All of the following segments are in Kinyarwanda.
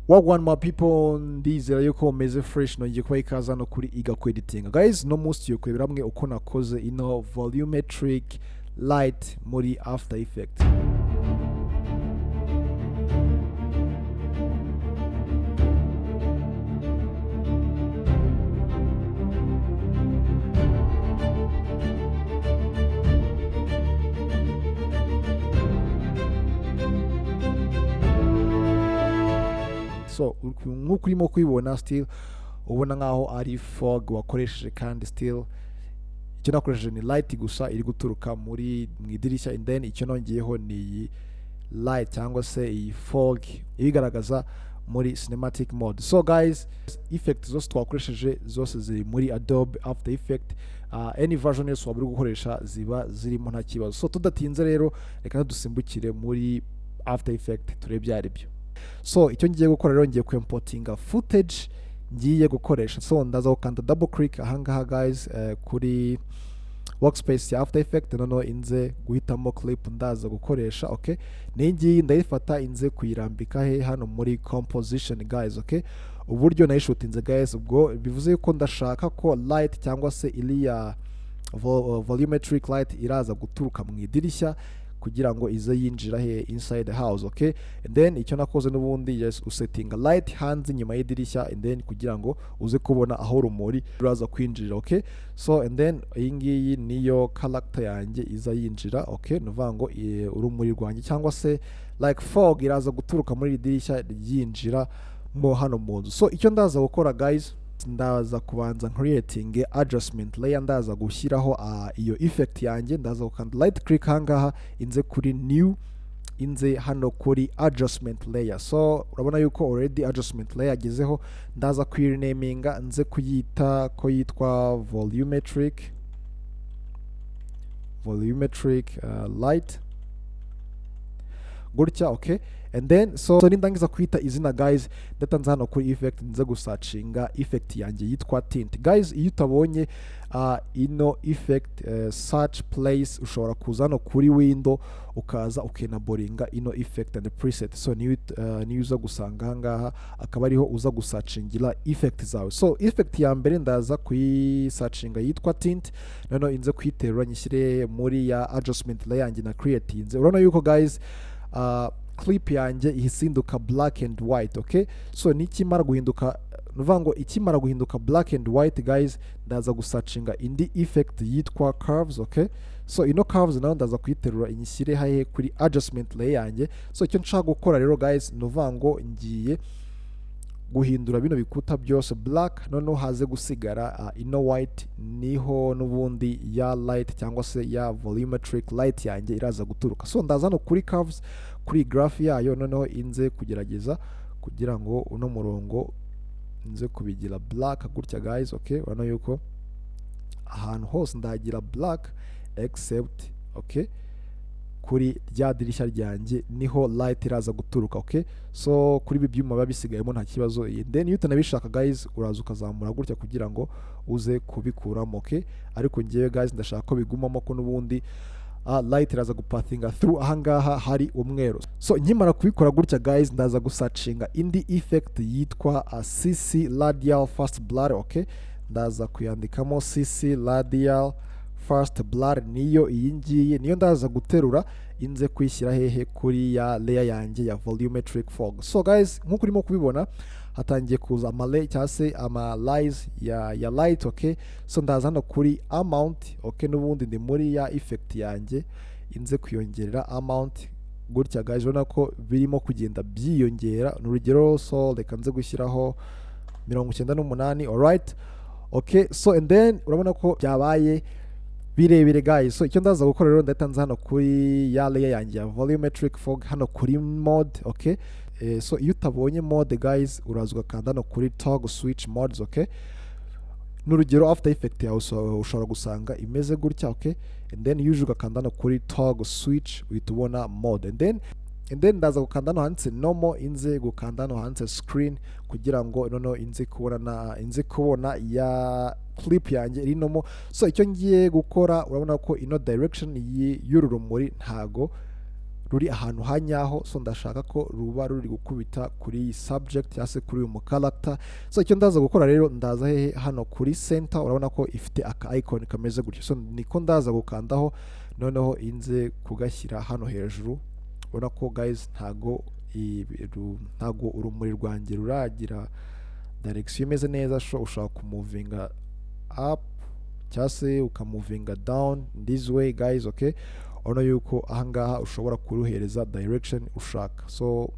Wagwan my people, ndizera yuko meze fresh nongeye kuba ikaze hano kuri iga editing. Guys, no munsi tugiye kurebera hamwe uko nakoze ino volumetric light muri After Effects. So nk'uko urimo kubibona still ubona nkaho ari fog wakoresheje, kandi still icyo nakoresheje ni light gusa iri guturuka mu idirishya, and then icyo nongeyeho ni iyi light cyangwa se iyi fog ibigaragaza muri cinematic mode. So guys, effect zose twakoresheje zose ziri muri Adobe After Effects. Any version yose waba uri gukoresha ziba zirimo nta kibazo. So tudatinze rero reka dusimbukire muri After Effects turebye aribyo. So icyo ngiye gukora rero ngiye kwimportinga footage ngiye gukoresha. So ndaza gukanda double click ahangaha guys, kuri workspace ya After Effects, noneho inze guhitamo clip ndaza gukoresha. Okay, ngiyi ndayifata inze kuyirambika hano muri composition guys. Okay, uburyo nayishutinze guys, ubwo bivuze ko ndashaka ko light cyangwa se iliya volumetric light iraza guturuka mu idirishya kugira ngo ize yinjira inside the house. Okay, and then icyo nakoze n'ubundi yes usettinga light hanze nyuma y'idirishya, and then kugira ngo uze kubona aho rumuri ruraza kwinjira. Okay, so and then iyi ngiyi niyo character yanjye iza yinjira. Okay, nuvuga ngo urumuri rwanjye cyangwa se like fog iraza guturuka muri idirishya yinjira mo hano mu nzu. So icyo ndaza gukora guys, ndaza kubanza creating adjustment layer, ndaza gushyiraho iyo effect yanjye, ndaza gukanda light click hangaha inze kuri new, inze hano kuri adjustment layer. So urabona yuko already adjustment layer agezeho, ndaza kuyirenaminga nze kuyita ko yitwa volumetric light gutya. Okay, and then so nindangiza kwita izina guys, ndatanze hano kuri effect nze gusacinga effect yanjye yitwa tint. Guys, iyo utabonye ino effect search place, ushobora kuza hano kuri window ukaza ukenaboringa ino effect and preset. So niyo uza gusanga ahangaha akaba ariho uza gusacingira effect zawe. So effect ya mbere ndaza kuyisacinga yitwa tint, noneho inze kuyiterura nyishyire muri ya adjustment layer yanjye na creatinze. Urabona yuko guys clip yanjye ihinduka black and white. Okay, so nikimara guhinduka, nuvuga ngo ikimara guhinduka black and white guys, ndaza gusacinga indi effect yitwa curves. Okay, so ino curves nayo ndaza kuyiterura inyishyire hahe kuri adjustment layer yanjye. So icyo nshaka gukora rero guys, nuvuga ngo ngiye guhindura bino bikuta byose black, noneho haze gusigara ino white, niho n'ubundi ya light cyangwa se ya volumetric light yanjye iraza guturuka. So ndaza no kuri curves, kuri graph yayo, noneho inze kugerageza kugira ngo uno murongo nze kubigira black gutya guys. Okay, urabona yuko ahantu hose ndagira black except okay kuri rya dirishya ryanjye niho light iraza guturuka. Okay, so kuri ibi byuma biba bisigayemo nta kibazo. Then iyo utanabishaka guys, uraza ukazamura gutya kugira ngo uze kubikuramo. Okay, ariko ngiye guys ndashaka ko bigumamo ko n'ubundi light iraza gupathinga through ahangaha hari umweru. So nkimara kubikora gutya guys, ndaza gusacinga indi effect yitwa CC radial fast blur. Okay, ndaza kuyandikamo CC radial first blur, niyo iyi ngiyi niyo ndaza guterura inze kwishyira hehe kuri ya layer yanjye ya volumetric fog. So guys, nk'uko urimo kubibona hatangiye kuza amalayer cyangwa se amalies ya light. Okay, so ndaza hano kuri amount. Okay, n'ubundi ndi muri ya effect yanjye inze kuyongerera amount gutya guys, urabona ko birimo kugenda byiyongera n'urugero. So reka nze gushyiraho 98. alright. Okay, so and then urabona ko byabaye birebire guys. So icyo ndaza gukora rero, ndatanze hano kuri ya layer yanjye ya volumetric fog hano kuri mode. Okay, so iyo utabonye mode guys, uraza ugakanda hano kuri toggle switch modes. Okay, n'urugero After Effects yawe ushobora gusanga imeze gutya. Okay, and then usually ugakanda hano kuri toggle switch uhita ubona mode, and then ndaza gukanda hano handitse normal, inze gukanda hano handitse screen kugira ngo noneho inze kubona ya clip yanjye iri normal. So icyo ngiye gukora, urabona ko ino direction y'uru rumuri ntago ruri ahantu hanyaho, so ndashaka ko ruba ruri gukubita kuri iyi subject cyangwa se kuri uyu mu character. So icyo ndaza gukora rero, ndaza hehe hano kuri center, urabona ko ifite aka icon kameze gutyo, so niko ndaza gukandaho noneho inze kugashyira hano hejuru. Urabona ko guys ntago urumuri rwanjye ruragira direction imeze neza, ushaka kumuvinga up cyangwa se ukamuvinga down this way guys, okay. Urabona yuko ahangaha ushobora kuruhereza direction ushaka, so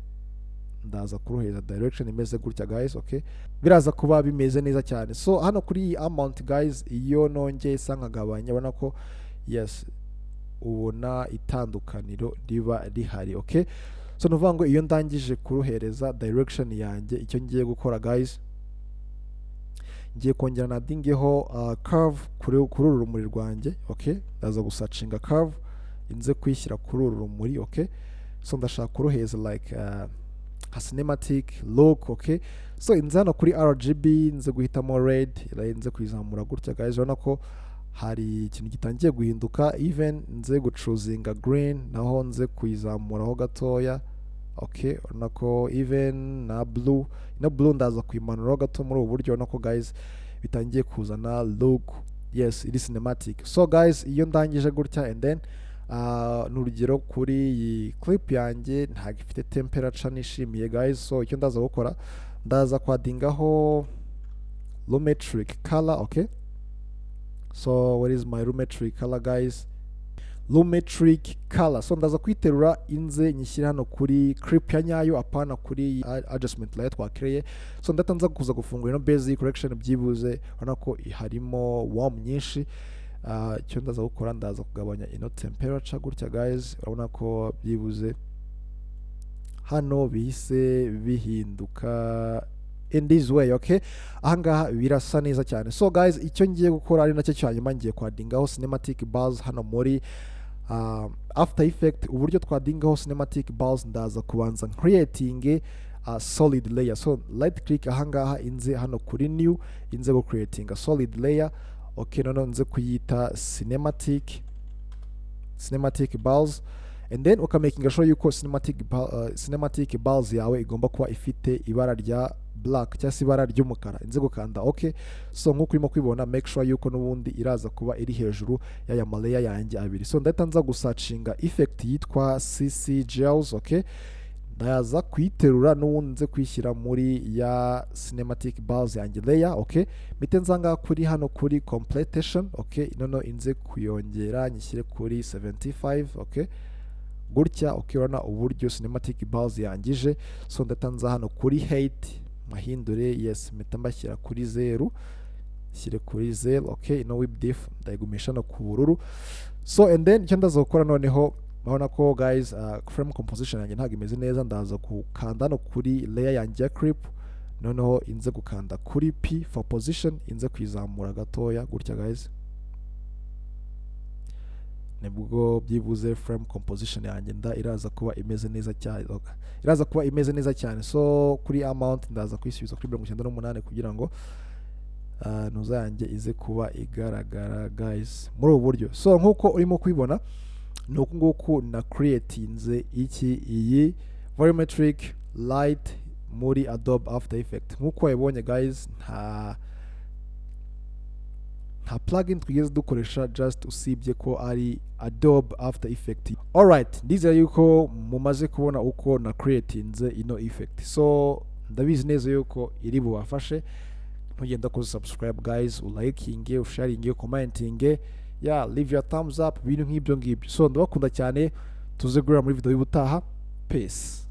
ndaza kuruhereza direction imeze gutya guys, okay. Biraza kuba bimeze neza cyane. So hano kuri iyi amount guys, iyo nongeye isa nkagabanya, ubona ko yes, ubona itandukaniro riba rihari, okay. So nuvuga ngo iyo ndangije kuruhereza direction yanjye, icyo ngiye gukora guys, ngiye kongera nadingeho curve kuri uru rumuri rwanjye, okay. Ndaza gusacinga curve inze kwishyira kuri uru rumuri, okay. So ndashaka kuruheza like a cinematic look, okay. So inze hano kuri RGB nze guhitamo red, nze kuyizamura gutya guys. Urabona ko hari ikintu gitangiye guhinduka, even nze gucuzinga green naho nze kuyizamuraho gatoya, okay. Urabona ko even na blue ndaza kuyimanuraho gato muri ubu buryo. Urabona ko guys bitangiye kuzana look, yes, iri cinematic. So guys, iyo ndangije gutya and then n'urugero kuri iyi clip yanjye ntabwo ifite temperature nishimiye guys, so icyo ndaza gukora, ndaza kwadingaho volumetric color, okay. So what is my volumetric color guys? Volumetric color, so ndaza kwiterura inze nyishyira hano kuri clip ya nyayo, apana kuri adjustment layer twakreye. So ndatanza kuza gufungura ino basic correction byibuze, urabona ko harimo warm nyinshi. Icyo ndaza gukora, ndaza kugabanya ino temperature gutya guys. Urabona ko byibuze hano bihise bihinduka in this way, okay. Ahangaha birasa neza cyane. So guys, icyo ngiye gukora ari nacyo cyanyuma, ngiye kwadingaho cinematic bars hano muri After Effect. Uburyo twadingaho cinematic bars, ndaza kubanza creating a solid layer. So right click ahangaha, inze hano kuri new, inze go creating a solid layer, okay. Noneho nze kuyita cinematic bars, and then ukamakinga sure yuko cinematic bars yawe igomba kuba ifite ibara rya black cyangwa se ibara ry'umukara. Inze gukanda okay. So nkuko urimo kwibona, make sure yuko n'ubundi iraza kuba iri hejuru y'aya malayer yanjye abiri. So ndahita nza gusacinga effect yitwa CC gels, okay. Ndaza kuyiterura n'ubundi nze kwishyira muri ya cinematic bars yanjye layer, okay. Mite nzanga kuri hano kuri completion, okay. Noneho inze kuyongera nyishyire kuri 75, okay, gutya, okay. Urabona uburyo cinematic bars yangije. So ndatanza hano kuri height mahindure, yes, mita mbashyira kuri 0, shyire kuri 0, okay. No width diff ndayigumisha no ku bururu. So and then icyo ndaza gukora noneho, urabona ko guys frame composition yanjye ntabwo imeze neza. Ndaza gukanda no kuri layer yanjye ya clip, noneho inze gukanda kuri P for position, inze kwizamura gatoya gutya guys, nibwo byibuze frame composition yanjye iraza kuba imeze neza cyane. So kuri amount ndaza kwisubiza kuri 98 kugira ngo nuza yanjye ize kuba igaragara guys muri ubu buryo. So nkuko urimo kwibona, nuko nguko na creatinze iyi volumetric light muri Adobe After Effects. Nkuko wabonye guys, nta plugin twigeze dukoresha just usibye ko ari Adobe After Effects. Alright, ndizera yuko mumaze kubona uko na creatinze ino effect. So ndabizi neza yuko iri bubafashe. Ntugenda ko subscribe guys, ulikinge, usharinge, commentinge, yeah, leave your thumbs up, ibintu nk'ibyo ngibyo. So ndabakunda cyane, tuze guhura muri video y'ubutaha. Peace.